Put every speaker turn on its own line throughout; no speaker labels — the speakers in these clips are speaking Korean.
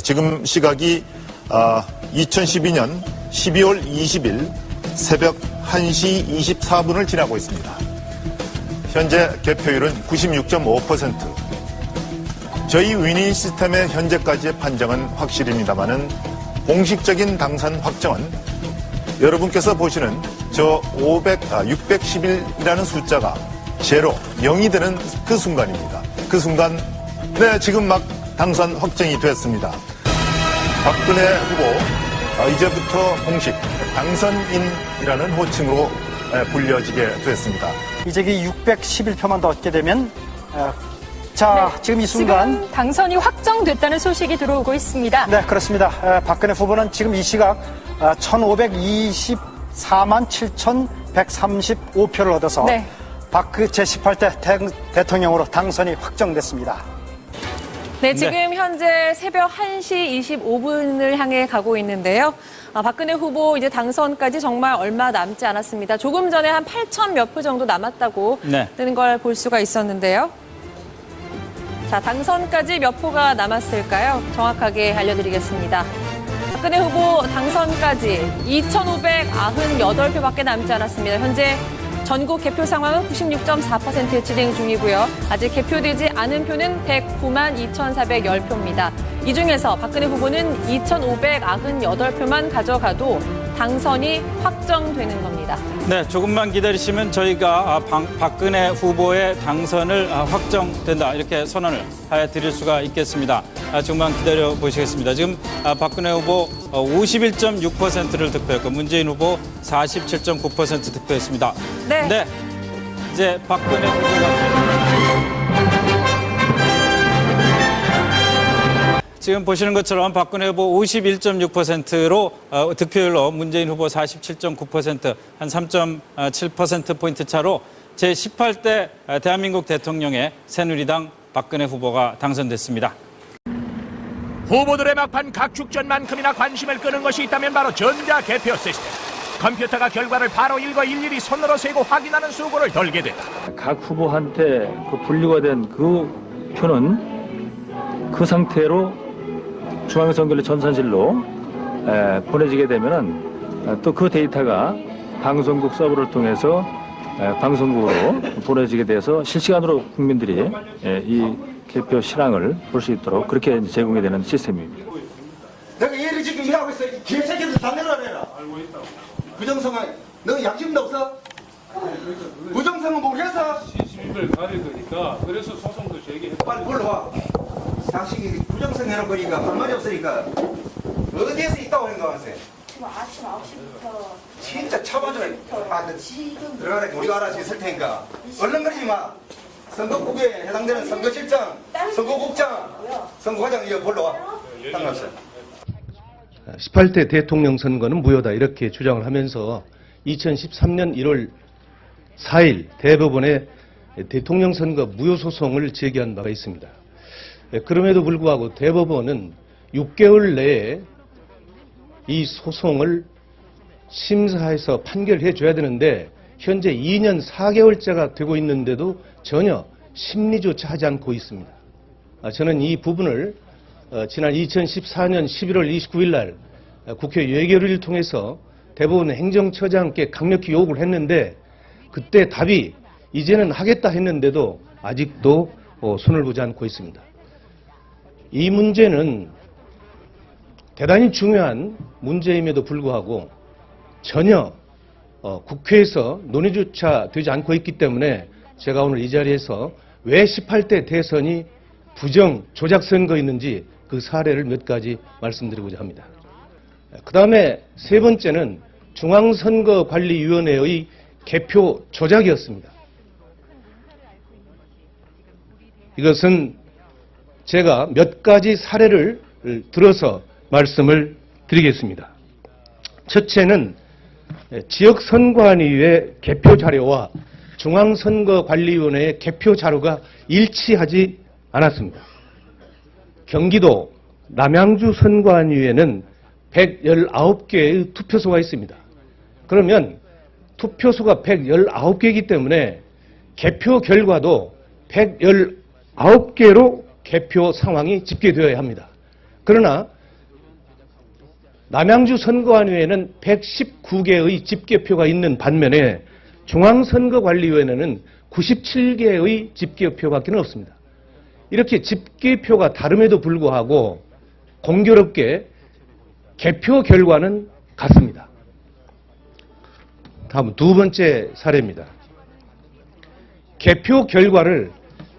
지금 시각이 2012년 12월 20일 새벽 1시 24분을 지나고 있습니다. 현재 개표율은 96.5%. 저희 위닝 시스템의 현재까지의 판정은 확실입니다만은 공식적인 당선 확정은 여러분께서 보시는 저 611이라는 숫자가 제로, 0이 되는 그 순간입니다. 그 순간, 네, 지금 막 당선 확정이 됐습니다. 박근혜 후보, 이제부터 공식 당선인이라는 호칭으로 불려지게 됐습니다.
이제 611표만 더 얻게 되면 자,
네,
지금 이 순간
지금 당선이 확정됐다는 소식이 들어오고 있습니다.
네, 그렇습니다. 박근혜 후보는 지금 이 시각 1524만 7,135표를 얻어서
네.
제18대 대통령으로 당선이 확정됐습니다.
네, 지금 현재 새벽 1시 25분을 향해 가고 있는데요. 박근혜 후보 이제 당선까지 정말 얼마 남지 않았습니다. 조금 전에 한 8천 몇 표 정도 남았다고 뜨는 걸 볼 수가 있었는데요. 자, 당선까지 몇 표가 남았을까요? 정확하게 알려드리겠습니다. 박근혜 후보 당선까지 2,598표밖에 남지 않았습니다. 현재 전국 개표 상황은 96.4% 진행 중이고요. 아직 개표되지 않은 표는 109만 2,410표입니다. 이 중에서 박근혜 후보는 2,598표만 가져가도 당선이 확정되는 겁니다.
네, 조금만 기다리시면 저희가 박근혜 후보의 당선을 확정된다 이렇게 선언을 해드릴 수가 있겠습니다. 조금만 기다려 보시겠습니다. 지금 박근혜 후보 51.6%를 득표했고 문재인 후보 47.9% 득표했습니다.
네.
이제 박근혜 후보가 지금 보시는 것처럼 박근혜 후보 51.6%로 득표율로 문재인 후보 47.9% 한 3.7%포인트 차로 제18대 대한민국 대통령의 새누리당 박근혜 후보가 당선됐습니다.
후보들의 막판 각축전만큼이나 관심을 끄는 것이 있다면 바로 전자개표 시스템. 컴퓨터가 결과를 바로 읽어 일일이 손으로 세고 확인하는 수고를 덜게 된다.
각 후보한테 분류가 된 그 표는 그 상태로 중앙선거일 전산실로 보내지게 되면은 또 그 데이터가 방송국 서버를 통해서 방송국으로 보내지게 돼서 실시간으로 국민들이 이 개표 실황을 볼 수 있도록 그렇게 제공이 되는 시스템입니다.
내가 얘를 지금 일하고 있어. 이 개새끼들 다 내려내라. 알고 있다. 부정성은 너 양심도 없어? 부정성은 모르겠어?
시민들 가릴 거니까 그래서 소송도 제기했다.
빨리 불러와. 당신이 부정성 해놓은 거니까 할 말이 없으니까 어디에서 있다고 생각하세요?
지금 아침 9시부터
진짜 쳐봐줘라.
지금
들어가라. 우리가 알아서 있을 테니까 얼른거리지 마. 선거국에 해당되는 선거실장, 선거국장, 선거과장 이거 불러와. 상관없어요.
18대 대통령 선거는 무효다 이렇게 주장을 하면서 2013년 1월 4일 대법원에 대통령 선거 무효 소송을 제기한 바가 있습니다. 그럼에도 불구하고 대법원은 6개월 내에 이 소송을 심사해서 판결해 줘야 되는데 현재 2년 4개월째가 되고 있는데도 전혀 심리조차 하지 않고 있습니다. 저는 이 부분을 지난 2014년 11월 29일 날 국회 예결위를 통해서 대법원 행정처장께 강력히 요구를 했는데 그때 답이 이제는 하겠다 했는데도 아직도 손을 보지 않고 있습니다. 이 문제는 대단히 중요한 문제임에도 불구하고 전혀 국회에서 논의조차 되지 않고 있기 때문에 제가 오늘 이 자리에서 왜 18대 대선이 부정 조작 선거였는지 그 사례를 몇 가지 말씀드리고자 합니다. 그 다음에 세 번째는 중앙선거관리위원회의 개표 조작이었습니다. 이것은 제가 몇 가지 사례를 들어서 말씀을 드리겠습니다. 첫째는 지역선관위의 개표 자료와 중앙선거관리위원회의 개표 자료가 일치하지 않았습니다. 경기도 남양주 선관위에는 119개의 투표소가 있습니다. 그러면 투표소가 119개이기 때문에 개표 결과도 119개로 개표 상황이 집계되어야 합니다. 그러나 남양주 선거관위원회는 119개의 집계표가 있는 반면에 중앙선거관리위원회는 97개의 집계표밖에 없습니다. 이렇게 집계표가 다름에도 불구하고 공교롭게 개표 결과는 같습니다. 다음 두 번째 사례입니다. 개표 결과를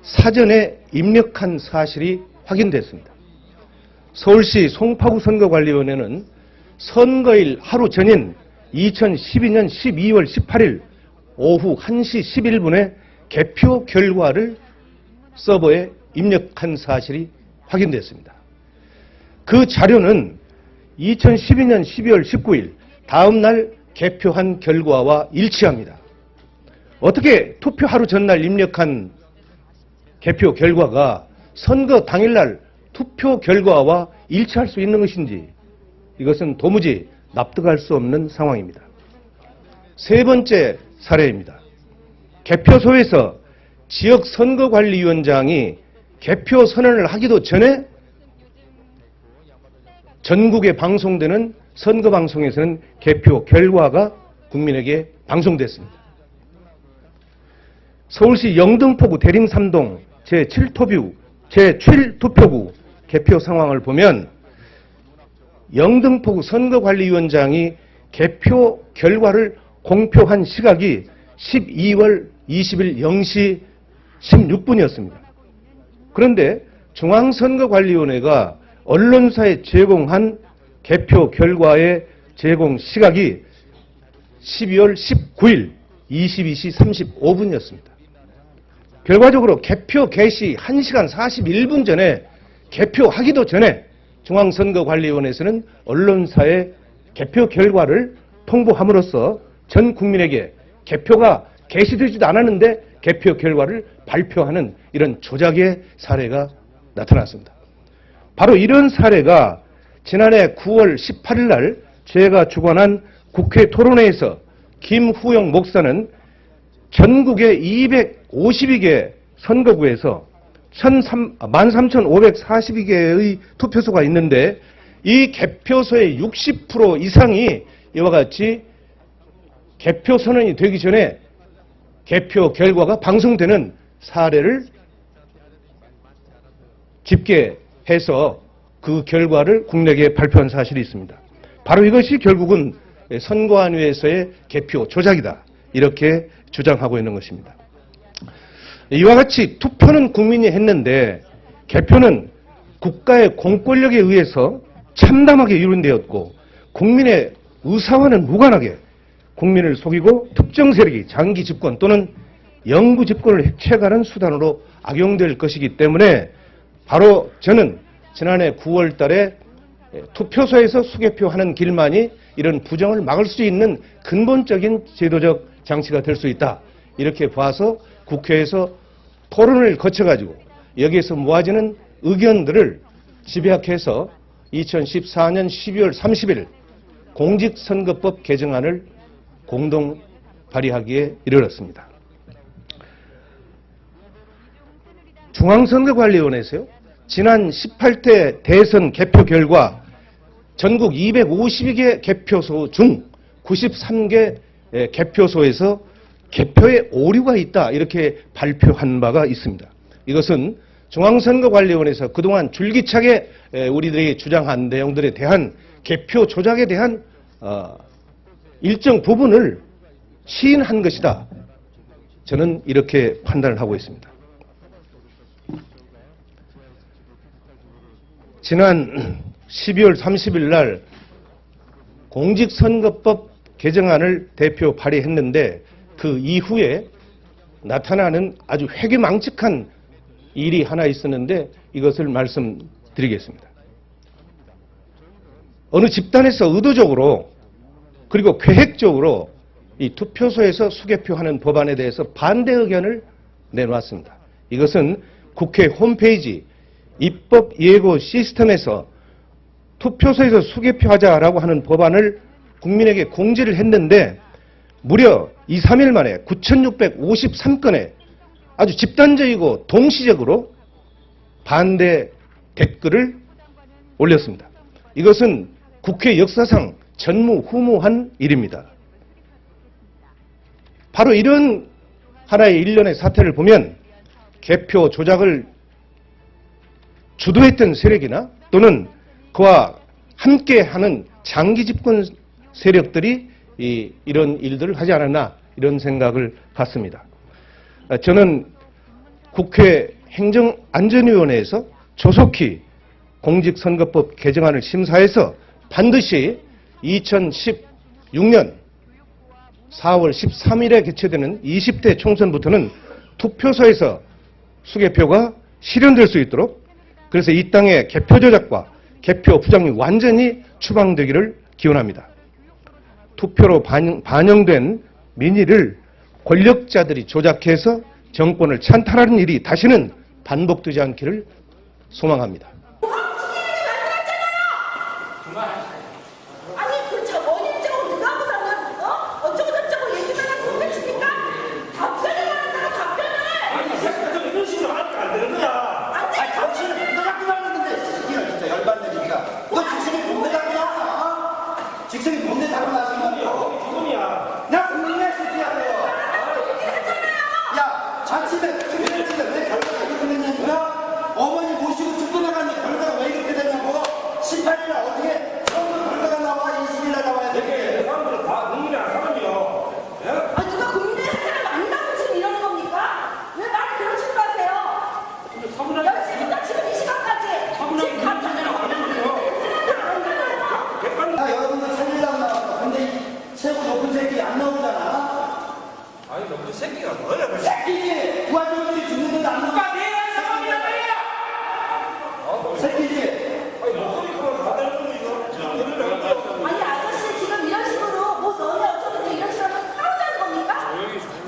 사전에 입력한 사실이 확인됐습니다. 서울시 송파구 선거관리위원회는 선거일 하루 전인 2012년 12월 18일 오후 1시 11분에 개표 결과를 서버에 입력한 사실이 확인됐습니다. 그 자료는 2012년 12월 19일 다음 날 개표한 결과와 일치합니다. 어떻게 투표 하루 전날 입력한 개표 결과가 선거 당일날 투표 결과와 일치할 수 있는 것인지 이것은 도무지 납득할 수 없는 상황입니다. 세 번째 사례입니다. 개표소에서 지역선거관리위원장이 개표 선언을 하기도 전에 전국에 방송되는 선거방송에서는 개표 결과가 국민에게 방송됐습니다. 서울시 영등포구 대림삼동 제7투표구 개표 상황을 보면 영등포구 선거관리위원장이 개표 결과를 공표한 시각이 12월 20일 0시 16분이었습니다. 그런데 중앙선거관리위원회가 언론사에 제공한 개표 결과의 제공 시각이 12월 19일 22시 35분이었습니다. 결과적으로 개표 개시 1시간 41분 전에 개표하기도 전에 중앙선거관리위원회에서는 언론사에 개표 결과를 통보함으로써 전 국민에게 개표가 개시되지도 않았는데 개표 결과를 발표하는 이런 조작의 사례가 나타났습니다. 바로 이런 사례가 지난해 9월 18일 날 제가 주관한 국회 토론회에서 김후영 목사는 전국의 252개 선거구에서 13,542개의 투표소가 있는데 이 개표소의 60% 이상이 이와 같이 개표 선언이 되기 전에 개표 결과가 방송되는 사례를 집계해서 그 결과를 국내에 발표한 사실이 있습니다. 바로 이것이 결국은 선거관위에서의 개표 조작이다. 이렇게 주장하고 있는 것입니다. 이와 같이 투표는 국민이 했는데 개표는 국가의 공권력에 의해서 참담하게 이룬되었고 국민의 의사와는 무관하게 국민을 속이고 특정 세력이 장기 집권 또는 영구 집권을 해체하는 수단으로 악용될 것이기 때문에 바로 저는 지난해 9월 달에 투표소에서 수개표하는 길만이 이런 부정을 막을 수 있는 근본적인 제도적 장치가 될 수 있다. 이렇게 봐서 국회에서 토론을 거쳐가지고 여기에서 모아지는 의견들을 집약해서 2014년 12월 30일 공직선거법 개정안을 공동 발의하기에 이르렀습니다. 중앙선거관리위원회에서요. 지난 18대 대선 개표 결과 전국 252개 개표소 중 93개 개표소에서 개표에 오류가 있다 이렇게 발표한 바가 있습니다. 이것은 중앙선거관리위원회에서 그동안 줄기차게 우리들이 주장한 내용들에 대한 개표 조작에 대한 일정 부분을 시인한 것이다. 저는 이렇게 판단을 하고 있습니다. 지난 12월 30일 날 공직선거법 개정안을 대표 발의했는데 그 이후에 나타나는 아주 회개망측한 일이 하나 있었는데 이것을 말씀드리겠습니다. 어느 집단에서 의도적으로 그리고 계획적으로 이 투표소에서 수개표하는 법안에 대해서 반대 의견을 내놓았습니다. 이것은 국회 홈페이지 입법 예고 시스템에서 투표소에서 수개표하자라고 하는 법안을 국민에게 공지를 했는데 무려 2, 3일 만에 9,653건의 아주 집단적이고 동시적으로 반대 댓글을 올렸습니다. 이것은 국회 역사상 전무후무한 일입니다. 바로 이런 하나의 일련의 사태를 보면 개표 조작을 주도했던 세력이나 또는 그와 함께하는 장기 집권 세력들이 이런 일들을 하지 않았나 이런 생각을 갖습니다. 저는 국회 행정안전위원회에서 조속히 공직선거법 개정안을 심사해서 반드시 2016년 4월 13일에 개최되는 20대 총선부터는 투표소에서 수개표가 실현될 수 있도록, 그래서 이 땅의 개표 조작과 개표 부정이 완전히 추방되기를 기원합니다. 투표로 반영된 민의를 권력자들이 조작해서 정권을 찬탈하는 일이 다시는 반복되지 않기를 소망합니다.
아니 그저 원인적으로 누가 보자면 어쩌고 저쩌고 얘기만 하고 도대체니까 답변을 말한다고 답변을.
아니 새끼들 이런 식으로 하니까 안 되는 거야. 아니 당신은 뭔데 자꾸 나오는데 새끼가 진짜 열받네. 너 직성이 뭔데 자꾸 나오냐? 직성이 뭔데 자꾸 나오는 거야? 지금이야. 나 분명히 새끼야 너. 야 자칫에 특별했는데 왜 결과가 이렇게 됐냐니까? 어머니 모시고 죽고 나가니 결과가 왜 이렇게 됐냐고? 18일날 어떻게 처음 결과가 나와? 20일날 나와야 돼. 사람들은 다 국민이랑 사람이요.
아 누가 국민의 사람을 안다고 지금 이러는 겁니까? 왜 말을 그런 식으로 하세요? 10시부터 지금 이 시간까지 지금 같은
나 여러분들 살리려고 나왔어. 근데 이 최고 높은 새끼 안 나오잖아. 아니 높은 새끼가 뭐야? 그 새끼지. 부하들이 죽는데도 안 나와. 내가 사람이란 말이야. 새끼지. 아니 목소리 그만 받아는 거 이거.
아니 아저씨 지금 이런 식으로 뭐 너네 어쩌고 이런 식으로 하면 싸우자는 겁니까?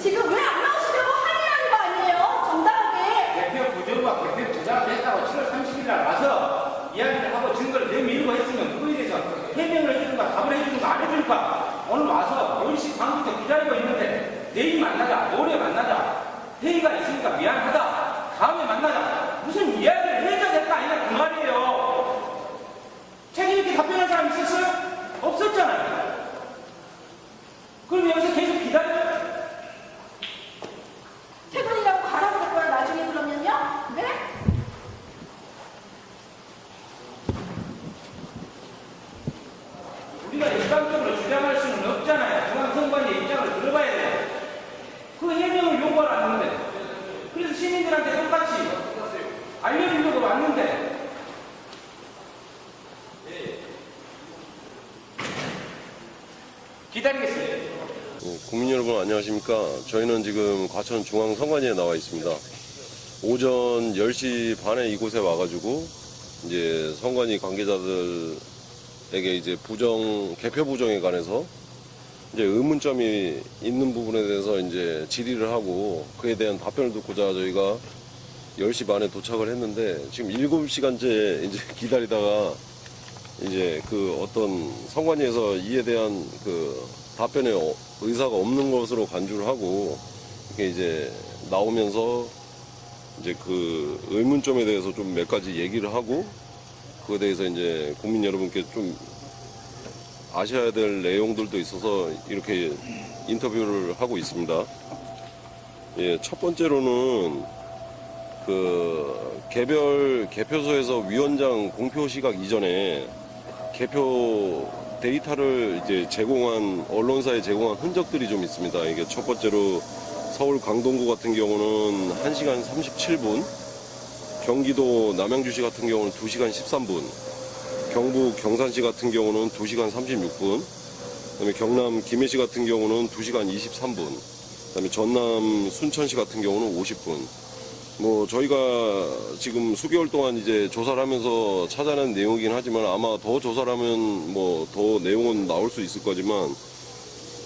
지금 왜 안 나오시려고 항의하는 거 아니에요? 정당하게.
개표 부정과 개표 조작을 했다고 7월 30일 날 와서 이야기를 하고 증거를 내밀고 했으면 그거에 대해서 해명을 해주는가 답을 해주는가 안 해주는가 오늘 와서 10시 반부터 기다리고 있는데 내일 만나자, 모레 만나자, 회의가 있으니까 미안하다, 다음에 만나자, 무슨 이야기를 해줘야 될까 아니냐 그 말이에요. 책임 있게 답변할 사람 있었어요? 없었잖아요. 그럼 여기서 계속 기다려.
퇴근이라고 가라고 할 거야 나중에 그러면요? 네?
우리가 일방적으로 주장할 수는 없잖아요. 중앙선관위의 입장을 들어봐야 돼요. 그 해명을 요구하러 왔는데, 그래서 시민들한테 똑같이 알려주려고 왔는데, 기다리겠습니다.
국민 여러분 안녕하십니까. 저희는 지금 과천 중앙선관위에 나와 있습니다. 오전 10시 반에 이곳에 와가지고 이제 선관위 관계자들에게 이제 개표 부정에 관해서 이제 의문점이 있는 부분에 대해서 이제 질의를 하고 그에 대한 답변을 듣고자 저희가 10시 반에 도착을 했는데 지금 7시간째 이제 기다리다가 이제 그 어떤 선관위에서 이에 대한 그 답변에 의사가 없는 것으로 간주를 하고 이렇게 이제 나오면서 이제 그 의문점에 대해서 좀 몇 가지 얘기를 하고 그에 대해서 이제 국민 여러분께 좀 아셔야 될 내용들도 있어서 이렇게 인터뷰를 하고 있습니다. 예, 첫 번째로는 그 개별 개표소에서 위원장 공표 시각 이전에 개표 데이터를 이제 제공한 언론사에 제공한 흔적들이 좀 있습니다. 이게 첫 번째로 서울 강동구 같은 경우는 1시간 37분, 경기도 남양주시 같은 경우는 2시간 13분, 경북 경산시 같은 경우는 2시간 36분, 그다음에 경남 김해시 같은 경우는 2시간 23분, 그다음에 전남 순천시 같은 경우는 50분. 뭐 저희가 지금 수개월 동안 이제 조사를 하면서 찾아낸 내용이긴 하지만 아마 더 조사를 하면 뭐 더 내용은 나올 수 있을 거지만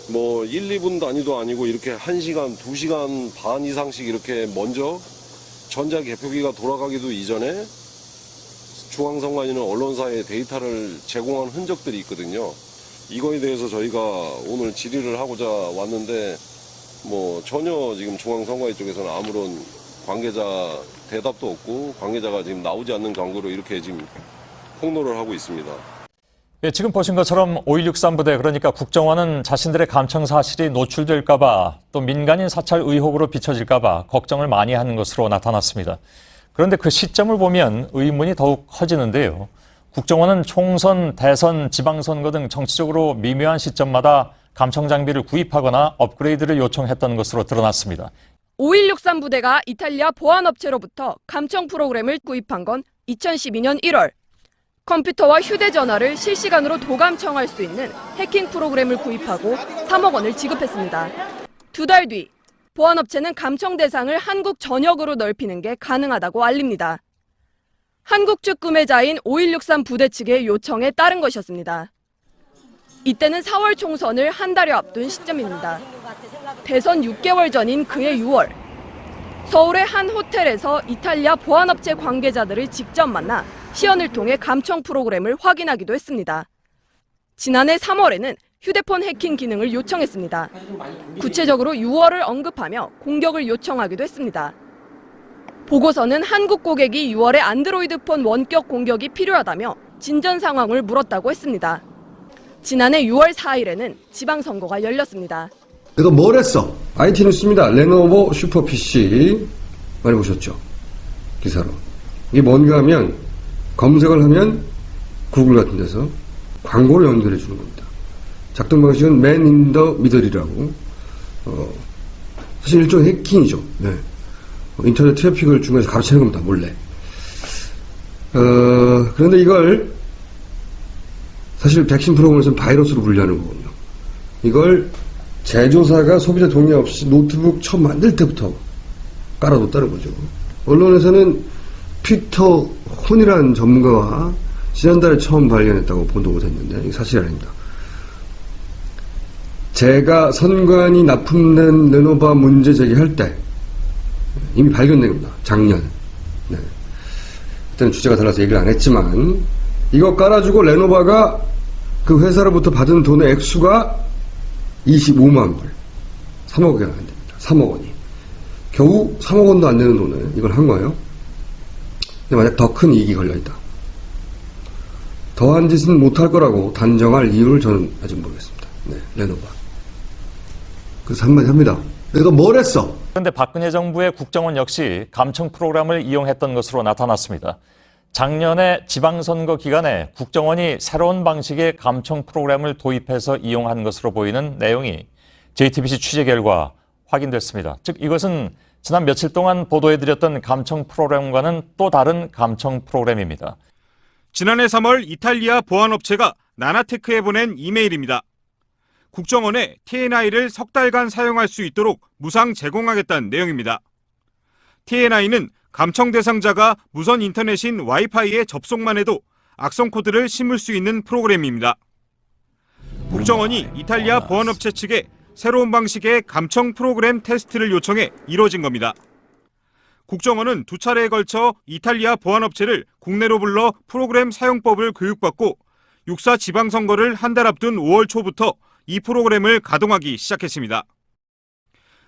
뭐 1, 2분 단위도 아니고 이렇게 1시간, 2시간 반 이상씩 이렇게 먼저 전자개표기가 돌아가기도 이전에 중앙선관위는 언론사에 데이터를 제공한 흔적들이 있거든요. 이거에 대해서 저희가 오늘 질의를 하고자 왔는데 뭐 전혀 지금 중앙선관위 쪽에서는 아무런 관계자 대답도 없고 관계자가 지금 나오지 않는 경우로 이렇게 지금 폭로를 하고 있습니다.
예, 지금 보신 것처럼 5163 부대, 그러니까 국정원은 자신들의 감청 사실이 노출될까 봐, 또 민간인 사찰 의혹으로 비춰질까 봐 걱정을 많이 하는 것으로 나타났습니다. 그런데 그 시점을 보면 의문이 더욱 커지는데요. 국정원은 총선, 대선, 지방선거 등 정치적으로 미묘한 시점마다 감청 장비를 구입하거나 업그레이드를 요청했던 것으로 드러났습니다.
5163 부대가 이탈리아 보안업체로부터 감청 프로그램을 구입한 건 2012년 1월. 컴퓨터와 휴대전화를 실시간으로 도감청할 수 있는 해킹 프로그램을 구입하고 3억 원을 지급했습니다. 2달 뒤 보안업체는 감청 대상을 한국 전역으로 넓히는 게 가능하다고 알립니다. 한국 측 구매자인 5163 부대 측의 요청에 따른 것이었습니다. 이때는 4월 총선을 한 달여 앞둔 시점입니다. 대선 6개월 전인 그해 6월, 서울의 한 호텔에서 이탈리아 보안업체 관계자들을 직접 만나 시연을 통해 감청 프로그램을 확인하기도 했습니다. 지난해 3월에는 휴대폰 해킹 기능을 요청했습니다. 구체적으로 6월을 언급하며 공격을 요청하기도 했습니다. 보고서는 한국 고객이 6월에 안드로이드폰 원격 공격이 필요하다며 진전 상황을 물었다고 했습니다. 지난해 6월 4일에는 지방선거가 열렸습니다.
내가 뭘 했어? IT 뉴스입니다. 레노버 슈퍼 PC 많이 보셨죠? 기사로. 이게 뭔가 하면 검색을 하면 구글 같은 데서 광고를 연결해 주는 겁니다. 작동 방식은 맨 인 더 미들이라고. 사실 일종의 해킹이죠. 네. 인터넷 트래픽을 중간에서 가로채는 겁니다. 몰래. 그런데 이걸 사실 백신 프로그램에서는 바이러스로 분류하는 거거든요. 이걸 제조사가 소비자 동의 없이 노트북 처음 만들 때부터 깔아뒀다는 거죠. 언론에서는 피터 혼이라는 전문가가 지난달에 처음 발견했다고 보도가 됐는데 이게 사실이 아닙니다. 제가 선관위 납품된 레노바 문제 제기할 때 이미 발견된 겁니다. 작년. 네. 그때는 주제가 달라서 얘기를 안 했지만 이거 깔아주고 레노바가 그 회사로부터 받은 돈의 액수가 25만 불. 3억 원이 안 됩니다. 3억 원이. 겨우 3억 원도 안 되는 돈을 이걸 한 거예요. 근데 만약 더 큰 이익이 걸려있다. 더한 짓은 못할 거라고 단정할 이유를 저는 아직 모르겠습니다. 네, 레노바. 그래서 한마디 합니다. 내가 뭘 했어?
그런데 박근혜 정부의 국정원 역시 감청 프로그램을 이용했던 것으로 나타났습니다. 작년에 지방선거 기간에 국정원이 새로운 방식의 감청 프로그램을 도입해서 이용한 것으로 보이는 내용이 JTBC 취재 결과 확인됐습니다. 즉 이것은 지난 며칠 동안 보도해드렸던 감청 프로그램과는 또 다른 감청 프로그램입니다.
지난해 3월 이탈리아 보안업체가 나나테크에 보낸 이메일입니다. 국정원에 TNI를 석 달간 사용할 수 있도록 무상 제공하겠다는 내용입니다. TNI는 감청 대상자가 무선 인터넷인 와이파이에 접속만 해도 악성 코드를 심을 수 있는 프로그램입니다. 국정원이 이탈리아 보안업체 측에 새로운 방식의 감청 프로그램 테스트를 요청해 이뤄진 겁니다. 국정원은 2차례에 걸쳐 이탈리아 보안업체를 국내로 불러 프로그램 사용법을 교육받고 6.4 지방선거를 한 달 앞둔 5월 초부터 이 프로그램을 가동하기 시작했습니다.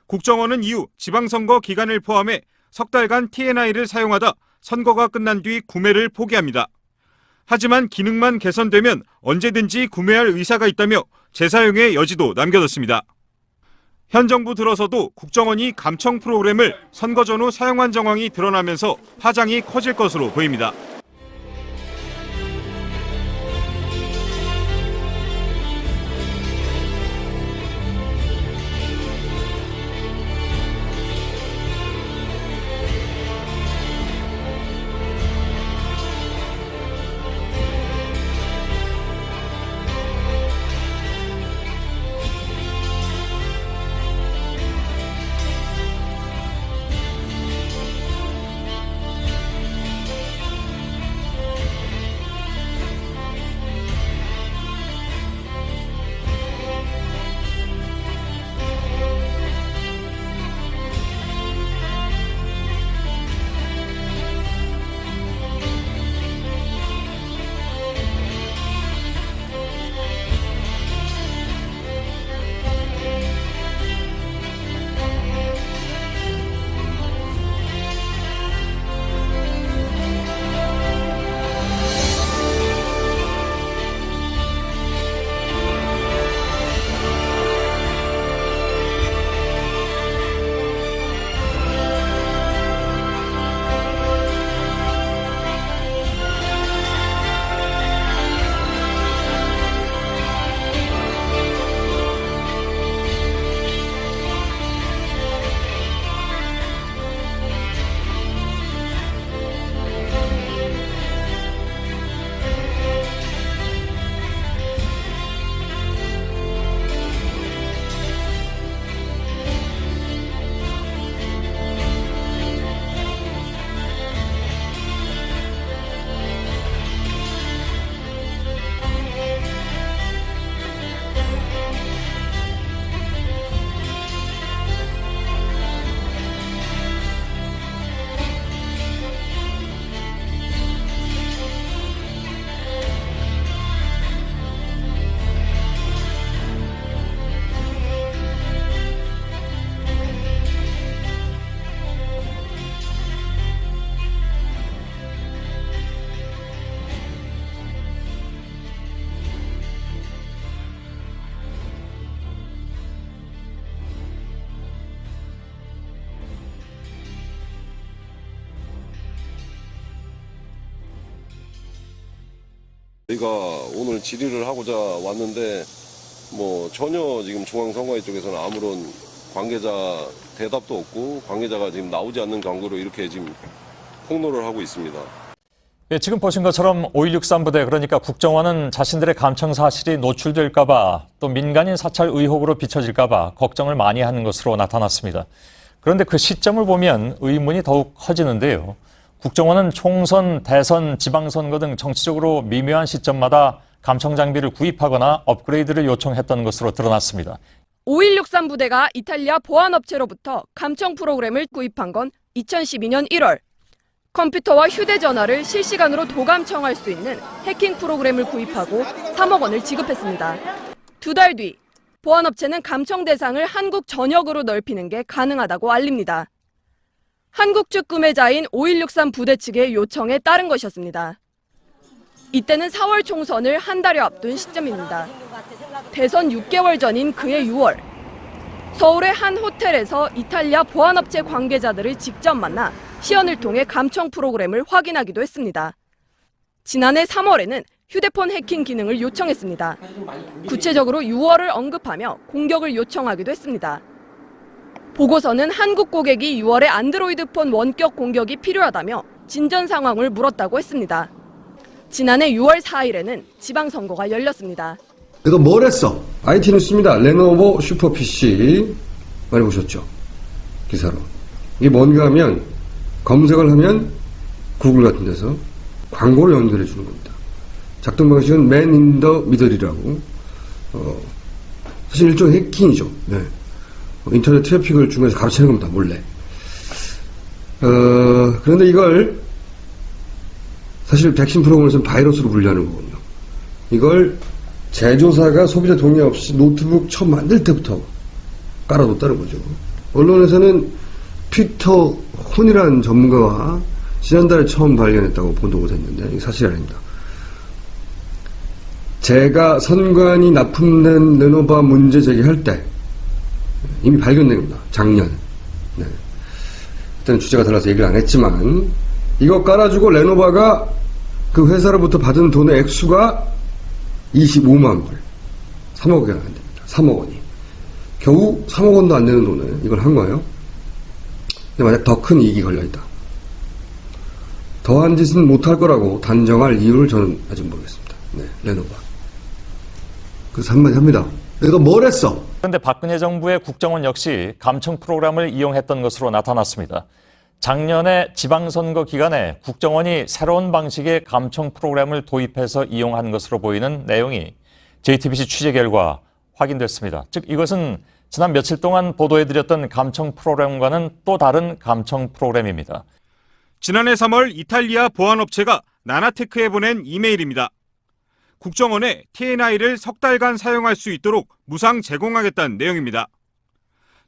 국정원은 이후 지방선거 기간을 포함해 석 달간 TNI를 사용하다 선거가 끝난 뒤 구매를 포기합니다. 하지만 기능만 개선되면 언제든지 구매할 의사가 있다며 재사용의 여지도 남겨뒀습니다. 현 정부 들어서도 국정원이 감청 프로그램을 선거 전후 사용한 정황이 드러나면서 파장이 커질 것으로 보입니다.
저희가 오늘 질의를 하고자 왔는데 뭐 전혀 지금 중앙선관위 쪽에서는 아무런 관계자 대답도 없고 관계자가 지금 나오지 않는 경우로 이렇게 지금 폭로를 하고 있습니다.
예, 지금 보신 것처럼 5.16 부대 그러니까 국정원은 자신들의 감청 사실이 노출될까 봐 또 민간인 사찰 의혹으로 비춰질까 봐 걱정을 많이 하는 것으로 나타났습니다. 그런데 그 시점을 보면 의문이 더욱 커지는데요. 국정원은 총선, 대선, 지방선거 등 정치적으로 미묘한 시점마다 감청 장비를 구입하거나 업그레이드를 요청했던 것으로 드러났습니다.
5.16 부대가 이탈리아 보안업체로부터 감청 프로그램을 구입한 건 2012년 1월. 컴퓨터와 휴대전화를 실시간으로 도감청할 수 있는 해킹 프로그램을 구입하고 3억 원을 지급했습니다. 2달 뒤 보안업체는 감청 대상을 한국 전역으로 넓히는 게 가능하다고 알립니다. 한국 측 구매자인 5.16 부대 측의 요청에 따른 것이었습니다. 이때는 4월 총선을 한 달여 앞둔 시점입니다. 대선 6개월 전인 그해 6월, 서울의 한 호텔에서 이탈리아 보안업체 관계자들을 직접 만나 시연을 통해 감청 프로그램을 확인하기도 했습니다. 지난해 3월에는 휴대폰 해킹 기능을 요청했습니다. 구체적으로 6월을 언급하며 공격을 요청하기도 했습니다. 보고서는 한국 고객이 6월에 안드로이드폰 원격 공격이 필요하다며 진전 상황을 물었다고 했습니다. 지난해 6월 4일에는 지방선거가 열렸습니다.
내가 뭘 했어? IT 뉴스입니다. 레노버 슈퍼 PC 많이 보셨죠? 기사로. 이게 뭔가 하면 검색을 하면 구글 같은 데서 광고를 연결해 주는 겁니다. 작동 방식은 맨 인 더 미들이라고 사실 일종의 해킹이죠. 네. 인터넷 트래픽을 중간에서 가로채는 겁니다. 몰래. 그런데 이걸 사실 백신 프로그램에서는 바이러스로 분류하는 거거든요. 이걸 제조사가 소비자 동의 없이 노트북 처음 만들 때부터 깔아뒀다는 거죠. 언론에서는 피터 혼이라는 전문가가 지난달에 처음 발견했다고 보도가 됐는데 이게 사실이 아닙니다. 제가 선관위 납품된 레노바 문제 제기할 때 이미 발견된 겁니다. 작년. 네. 그때는 주제가 달라서 얘기를 안 했지만 이거 깔아주고 레노바가 그 회사로부터 받은 돈의 액수가 25만 불. 3억 원이 안 됩니다. 3억 원이. 겨우 3억 원도 안 되는 돈을 이걸 한 거예요. 근데 만약 더 큰 이익이 걸려있다. 더한 짓은 못할 거라고 단정할 이유를 저는 아직 모르겠습니다. 네, 레노바. 그래서 한마디 합니다. 내가 뭘 했어?
그런데 박근혜 정부의 국정원 역시 감청 프로그램을 이용했던 것으로 나타났습니다. 작년에 지방선거 기간에 국정원이 새로운 방식의 감청 프로그램을 도입해서 이용한 것으로 보이는 내용이 JTBC 취재 결과 확인됐습니다. 즉 이것은 지난 며칠 동안 보도해드렸던 감청 프로그램과는 또 다른 감청 프로그램입니다.
지난해 3월 이탈리아 보안업체가 나나테크에 보낸 이메일입니다. 국정원에 TNI를 석 달간 사용할 수 있도록 무상 제공하겠다는 내용입니다.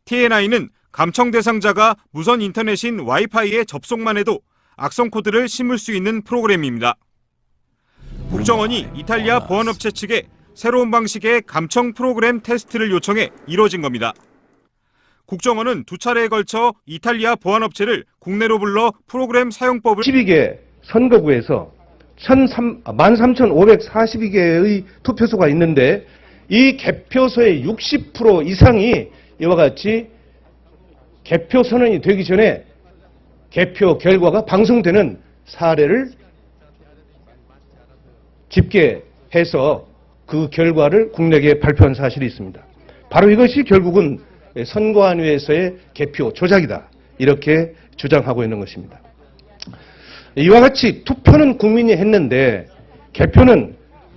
TNI는 감청 대상자가 무선 인터넷인 와이파이에 접속만 해도 악성 코드를 심을 수 있는 프로그램입니다. 국정원이 이탈리아 보안업체 측에 새로운 방식의 감청 프로그램 테스트를 요청해 이뤄진 겁니다. 국정원은 두 차례에 걸쳐 이탈리아 보안업체를 국내로 불러 프로그램 사용법을
12개 선거구에서 13,542개의 투표소가 있는데 이 개표소의 60% 이상이 이와 같이 개표 선언이 되기 전에 개표 결과가 방송되는 사례를 집계해서 그 결과를 국내에 발표한 사실이 있습니다. 바로 이것이 결국은 선관위에서의 개표 조작이다. 이렇게 주장하고 있는 것입니다. 이와 같이 투표는 국민이 했는데 개표는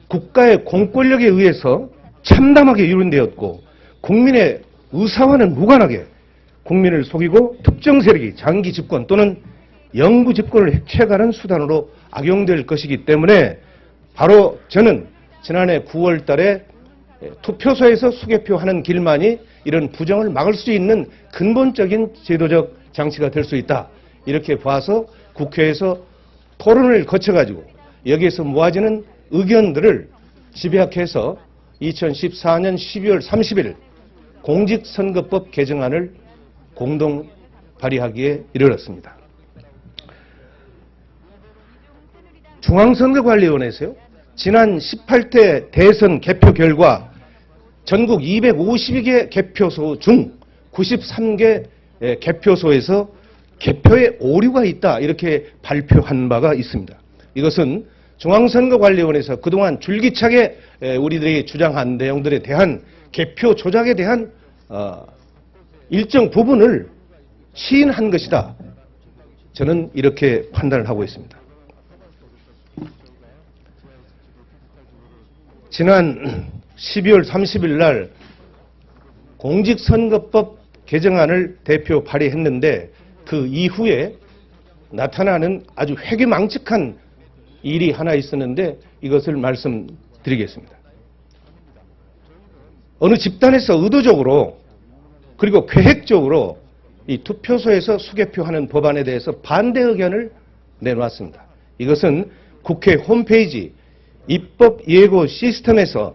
국가의 공권력에 의해서 참담하게 이룬되었고 국민의 의사와는 무관하게 국민을 속이고 특정 세력이 장기 집권 또는 영구 집권을 획책하는 수단으로 악용될 것이기 때문에 바로 저는 지난해 9월 달에 투표소에서 수개표하는 길만이 이런 부정을 막을 수 있는 근본적인 제도적 장치가 될 수 있다. 이렇게 봐서 국회에서 토론을 거쳐가지고 여기에서 모아지는 의견들을 집약해서 2014년 12월 30일 공직선거법 개정안을 공동 발의하기에 이르렀습니다. 중앙선거관리위원회에서요. 지난 18대 대선 개표 결과 전국 252개 개표소 중 93개 개표소에서 개표에 오류가 있다 이렇게 발표한 바가 있습니다. 이것은 중앙선거관리원에서 그동안 줄기차게 우리들이 주장한 내용들에 대한 개표 조작에 대한 일정 부분을 시인한 것이다. 저는 이렇게 판단을 하고 있습니다. 지난 12월 30일 날 공직선거법 개정안을 대표 발의했는데 그 이후에 나타나는 아주 회개망측한 일이 하나 있었는데 이것을 말씀드리겠습니다. 어느 집단에서 의도적으로 그리고 계획적으로 이 투표소에서 수개표하는 법안에 대해서 반대 의견을 내놓았습니다. 이것은 국회 홈페이지 입법 예고 시스템에서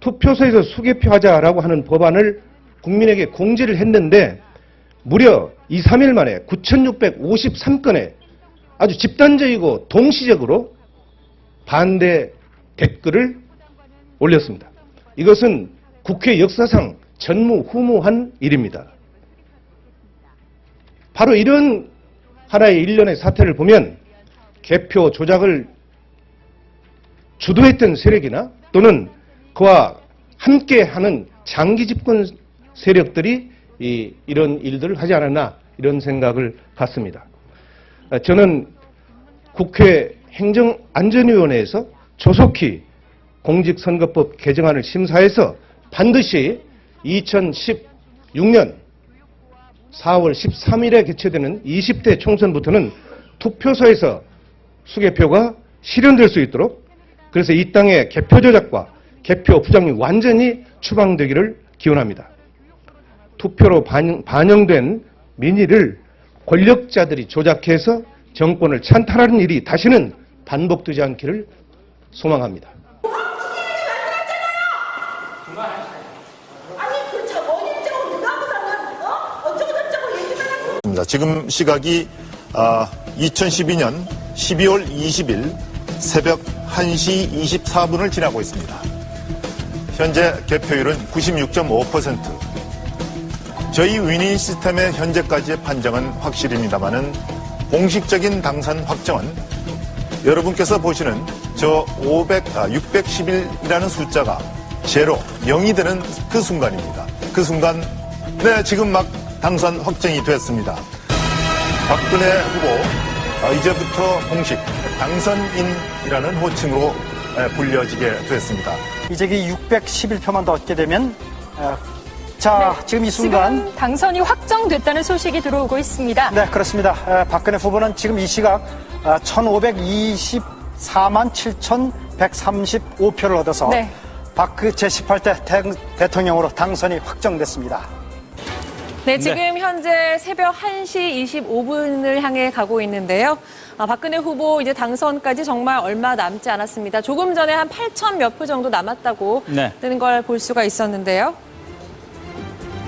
투표소에서 수개표하자라고 하는 법안을 국민에게 공지를 했는데 무려 2, 3일 만에 9,653건의 아주 집단적이고 동시적으로 반대 댓글을 올렸습니다. 이것은 국회 역사상 전무후무한 일입니다. 바로 이런 하나의 일련의 사태를 보면 개표 조작을 주도했던 세력이나 또는 그와 함께하는 장기 집권 세력들이 이런 일들을 하지 않았나 이런 생각을 갖습니다. 저는 국회 행정안전위원회에서 조속히 공직선거법 개정안을 심사해서 반드시 2016년 4월 13일에 개최되는 20대 총선부터는 투표소에서 수개표가 실현될 수 있도록 그래서 이 땅의 개표 조작과 개표 부정이 완전히 추방되기를 기원합니다. 투표로 반영된 민의를 권력자들이 조작해서 정권을 찬탈하는 일이 다시는 반복되지 않기를 소망합니다.
지금 시각이 2012년 12월 20일 새벽 1시 24분을 지나고 있습니다. 현재 개표율은 96.5%. 저희 위닝 시스템의 현재까지의 판정은 확실입니다만은 공식적인 당선 확정은 여러분께서 보시는 저 611이라는 숫자가 제로, 0이 되는 그 순간입니다. 그 순간, 네, 지금 막 당선 확정이 됐습니다. 박근혜 후보, 이제부터 공식 당선인이라는 호칭으로 불려지게 됐습니다.
이제 611표만 더 얻게 되면 자, 네, 지금 이 순간
지금 당선이 확정됐다는 소식이 들어오고 있습니다.
네, 그렇습니다. 박근혜 후보는 지금 이 시각 1,524만 7,135표를 얻어서
네.
제18대 대통령으로 당선이 확정됐습니다.
네, 지금 현재 새벽 1시 25분을 향해 가고 있는데요. 박근혜 후보 이제 당선까지 정말 얼마 남지 않았습니다. 조금 전에 한 8천 몇 표 정도 남았다고 뜨는 걸 볼 수가 있었는데요.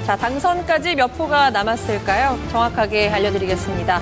자, 당선까지 몇 표가 남았을까요? 정확하게 알려드리겠습니다.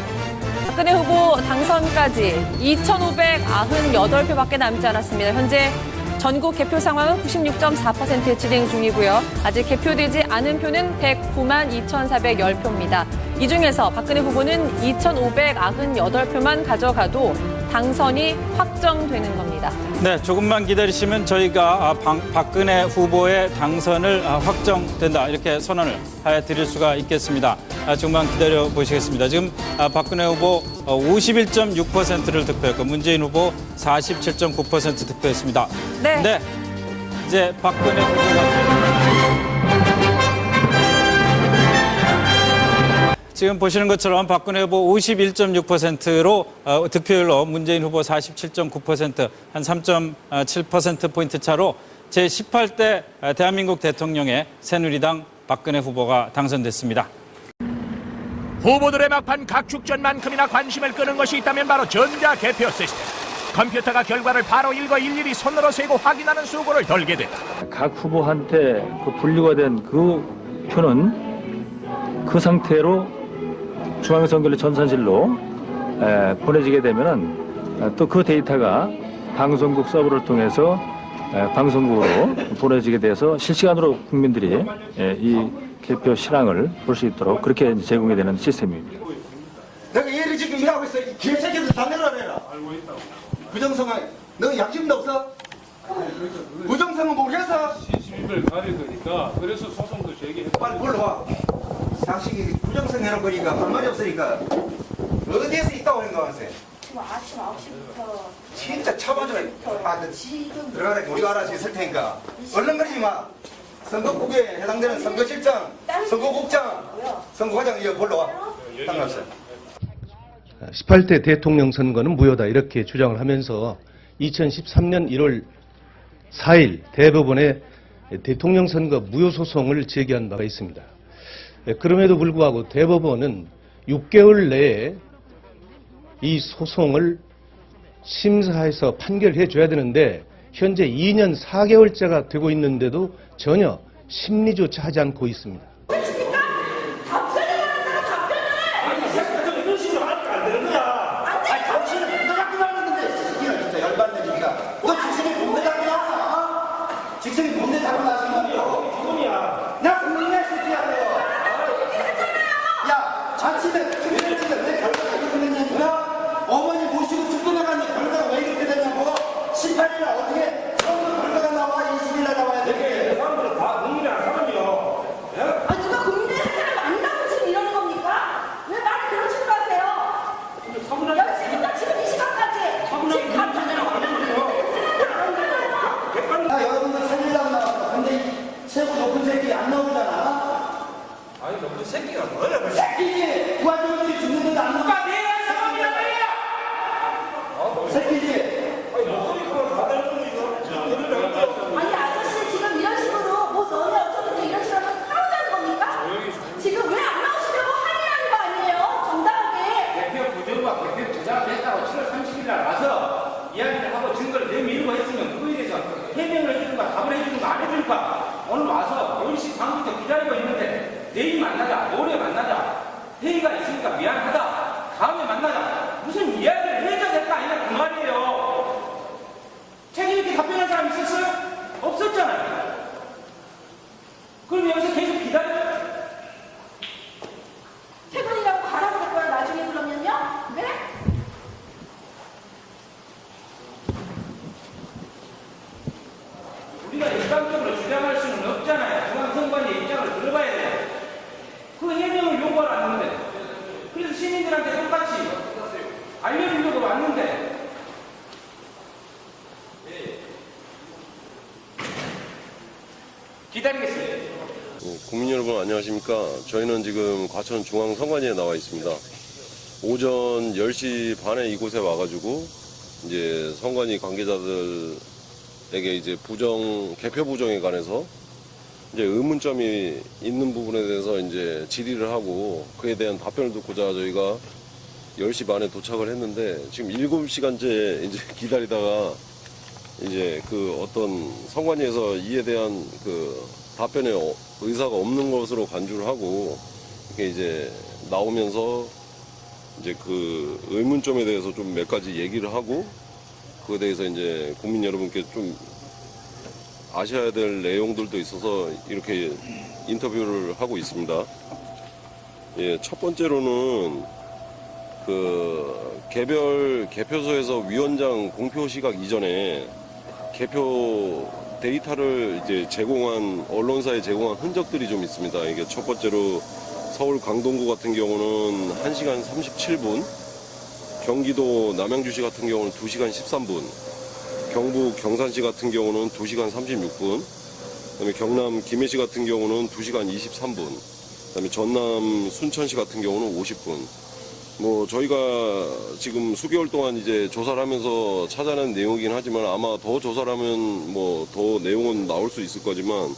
박근혜 후보 당선까지 2,598표밖에 남지 않았습니다. 현재 전국 개표 상황은 96.4% 진행 중이고요. 아직 개표되지 않은 표는 109만 2,410표입니다. 이 중에서 박근혜 후보는 2,598표만 가져가도 당선이 확정되는 겁니다.
네, 조금만 기다리시면 저희가 박근혜 후보의 당선을 확정된다 이렇게 선언을 해드릴 수가 있겠습니다. 조금만 기다려 보시겠습니다. 지금 박근혜 후보 51.6%를 득표했고 문재인 후보 47.9% 득표했습니다.
네.
이제 박근혜 후보가 지금 보시는 것처럼 박근혜 후보 51.6%로 득표율로 문재인 후보 47.9% 한 3.7%포인트 차로 제18대 대한민국 대통령의 새누리당 박근혜 후보가 당선됐습니다.
후보들의 막판 각축전만큼이나 관심을 끄는 것이 있다면 바로 전자개표 시스템. 컴퓨터가 결과를 바로 읽어 일일이 손으로 세고 확인하는 수고를 덜게 된다.
각 후보한테 분류가 된 그 표는 그 상태로 중앙선관위 전산실로 보내지게 되면은 또 그 데이터가 방송국 서버를 통해서 방송국으로 보내지게 돼서 실시간으로 국민들이 이 개표 실황을 볼 수 있도록 그렇게 제공이 되는 시스템입니다.
내가 얘를 지금 일하고 있어. 이 개새끼들 다 내려내라. 부정성은 너 양심도 없어? 부정성은 모르겠어?
시민을 가릴 거니까 그래서 소송도 제기했다.
빨리 불러와. 당신이 부정성 해놓은 거니까 할 말이 없으니까 어디에서 있다고 생각하세요?
지금 아침 9시부터
진짜 참아줘라.
지금
들어가라. 우리가 알아서 있을 테니까 얼른거리지 마. 선거국에 해당되는 선거실장, 선거국장, 선거과장 이거 불러와. 상관없어.
18대 대통령 선거는 무효다 이렇게 주장을 하면서 2013년 1월 4일 대법원에 대통령 선거 무효 소송을 제기한 바가 있습니다. 그럼에도 불구하고 대법원은 6개월 내에 이 소송을 심사해서 판결해 줘야 되는데 현재 2년 4개월째가 되고 있는데도 전혀 심리조차 하지 않고 있습니다.
직성이 뭔데 자꾸 나시는 거야? 지금이야. 나 분명히 새끼야. 야, 아침에 투표했는데 왜 결과가 이렇게 됐냐니까? 어머니 모시고 죽고 나갔는데 결과가 왜 이렇게 됐냐고? 18일날 어떻게 선거 결과가 나와? 20일날 나와야 돼.
그 사람들은 다 국민이라는 사람이요.
아 누가 국민의 사랑을 안다고 지금 이러는 겁니까? 왜 말을 그런 식으로 하세요? 10시부터 지금 이 시간까지 지금 감사합니다.
나 여러분들 살리려고 나왔어. 근데 이 최고 높은 새끼 안 나오잖아.
아니 너무 새끼가 뭐야?
새끼지. 부하장들이 죽는데도 안 나와.
내가 사람이란 말이야.
새끼지.
아니 목소리 그걸 받을 뿐 이거.
아니 아저씨 지금 이런 식으로 뭐 너네 어쩌고 이런 식으로 하면 싸우자는 겁니까? 지금 왜 안 나오시려고 항의하는 거 아니에요? 정당하게.
대표 부정과 대표 제작을 했다고 7월 30일 날 와서 이야기를 하고 증거를 내밀고 했으면 그거에 대해서 해명을 해주는가 답을 해주는가 안 해주는가 오늘 와서 10시 반부터 기다리고 있는데 내일 만나자 모레 만나자 회의가 있으니까 미안하다 다음에 만나자 무슨 이야기를 해줘야 될까 아니냐 그 말이에요. 책임 있게 답변한 사람 있었어요? 없었잖아요. 그럼 여기서 계속 기다려.
퇴근이라고 가라고 할 거야 나중에 그러면요? 네?
우리가 일방적으로 주장할 수는 없잖아요. 중앙선관위의 입장을 들어봐야 돼요. 그 해명을 요구하라는데 그래서 시민들한테 똑같이 알려주려고 왔는데 기다리겠습니다.
국민 여러분 안녕하십니까. 저희는 지금 과천 중앙선관위에 나와 있습니다. 오전 10시 반에 이곳에 와가지고 이제 선관위 관계자들에게 이제 개표 부정에 관해서 이제 의문점이 있는 부분에 대해서 이제 질의를 하고 그에 대한 답변을 듣고자 저희가 10시 반에 도착을 했는데 지금 7시간째 이제 기다리다가 이제 그 어떤 선관위에서 이에 대한 그 답변에 의사가 없는 것으로 간주를 하고 이게 이제 나오면서 이제 그 의문점에 대해서 좀 몇 가지 얘기를 하고 그에 대해서 이제 국민 여러분께 좀 아셔야 될 내용들도 있어서 이렇게 인터뷰를 하고 있습니다. 예, 첫 번째로는 그 개별 개표소에서 위원장 공표 시각 이전에 개표 데이터를 이제 제공한 언론사에 제공한 흔적들이 좀 있습니다. 이게 첫 번째로 서울 강동구 같은 경우는 1시간 37분, 경기도 남양주시 같은 경우는 2시간 13분, 경북 경산시 같은 경우는 2시간 36분, 그다음에 경남 김해시 같은 경우는 2시간 23분, 그다음에 전남 순천시 같은 경우는 50분. 뭐 저희가 지금 수개월 동안 이제 조사를 하면서 찾아낸 내용이긴 하지만 아마 더 조사를 하면 뭐 더 내용은 나올 수 있을 거지만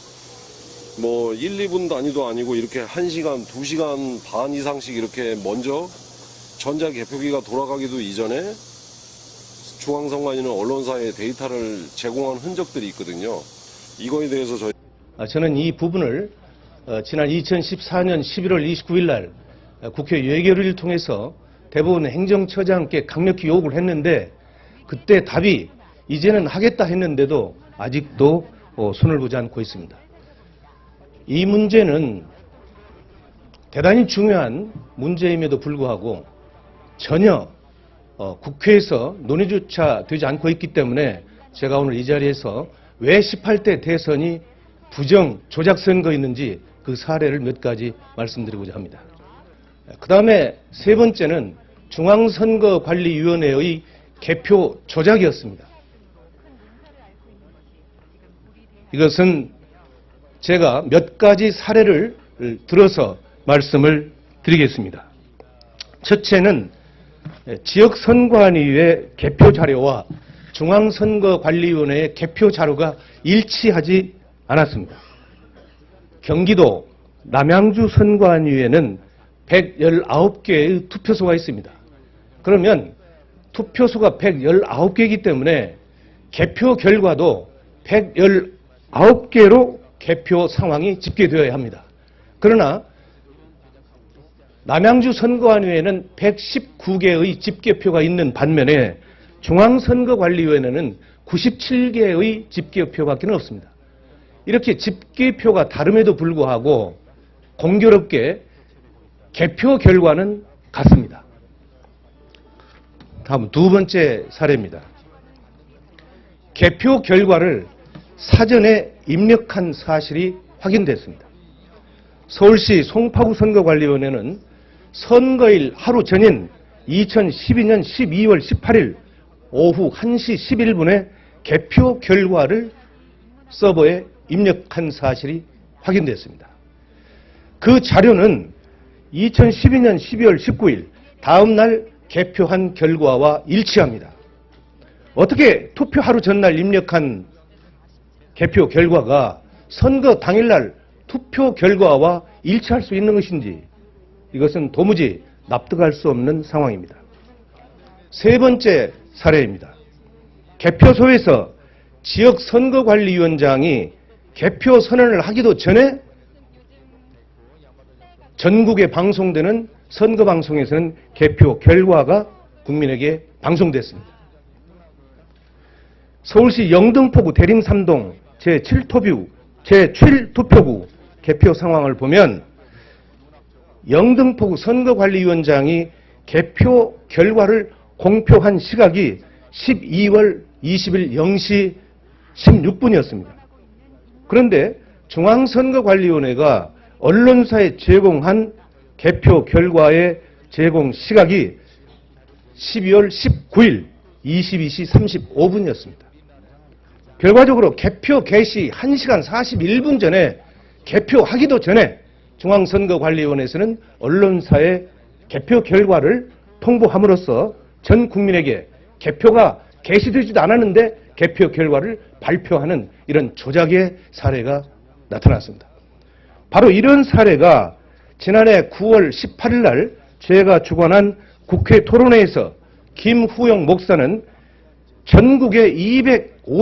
뭐 1, 2분 단위도 아니고 이렇게 1시간, 2시간 반 이상씩 이렇게 먼저 전자 개표기가 돌아가기도 이전에 중앙선관위는 언론사에 데이터를 제공한 흔적들이 있거든요. 이거에 대해서
저는 이 부분을 지난 2014년 11월 29일 날 국회 예결위를 통해서 대법원 행정처장께 강력히 요구를 했는데 그때 답이 이제는 하겠다 했는데도 아직도 손을 보지 않고 있습니다. 이 문제는 대단히 중요한 문제임에도 불구하고 전혀 국회에서 논의조차 되지 않고 있기 때문에 제가 오늘 이 자리에서 왜 18대 대선이 부정 조작 선거였는지 그 사례를 몇 가지 말씀드리고자 합니다. 그 다음에 세 번째는 중앙선거관리위원회의 개표 조작이었습니다. 이것은 제가 몇 가지 사례를 들어서 말씀을 드리겠습니다. 첫째는 지역선관위의 개표 자료와 중앙선거관리위원회의 개표 자료가 일치하지 않았습니다. 경기도 남양주 선관위에는 119개의 투표소가 있습니다. 그러면 투표소가 119개이기 때문에 개표 결과도 119개로 개표 상황이 집계되어야 합니다. 그러나 남양주 선거관위에는 119개의 집계표가 있는 반면에 중앙선거관리위원회는 97개의 집계표밖에 없습니다. 이렇게 집계표가 다름에도 불구하고 공교롭게 개표 결과는 같습니다. 다음 두 번째 사례입니다. 개표 결과를 사전에 입력한 사실이 확인됐습니다. 서울시 송파구 선거관리위원회는 선거일 하루 전인 2012년 12월 18일 오후 1시 11분에 개표 결과를 서버에 입력한 사실이 확인됐습니다. 그 자료는 2012년 12월 19일 다음 날 개표한 결과와 일치합니다. 어떻게 투표 하루 전날 입력한 개표 결과가 선거 당일날 투표 결과와 일치할 수 있는 것인지 이것은 도무지 납득할 수 없는 상황입니다. 세 번째 사례입니다. 개표소에서 지역선거관리위원장이 개표 선언을 하기도 전에 전국에 방송되는 선거방송에서는 개표 결과가 국민에게 방송됐습니다. 서울시 영등포구 대림 3동 제7투표구 개표 상황을 보면 영등포구 선거관리위원장이 개표 결과를 공표한 시각이 12월 20일 0시 16분이었습니다. 그런데 중앙선거관리위원회가 언론사에 제공한 개표 결과의 제공 시각이 12월 19일 22시 35분이었습니다. 결과적으로 개표 개시 1시간 41분 전에 개표하기도 전에 중앙선거관리위원회에서는 언론사에 개표 결과를 통보함으로써 전 국민에게 개표가 개시되지도 않았는데 개표 결과를 발표하는 이런 조작의 사례가 나타났습니다. 바로 이런 사례가 지난해 9월 18일 날 제가 주관한 국회 토론회에서 김후영 목사는 전국의 250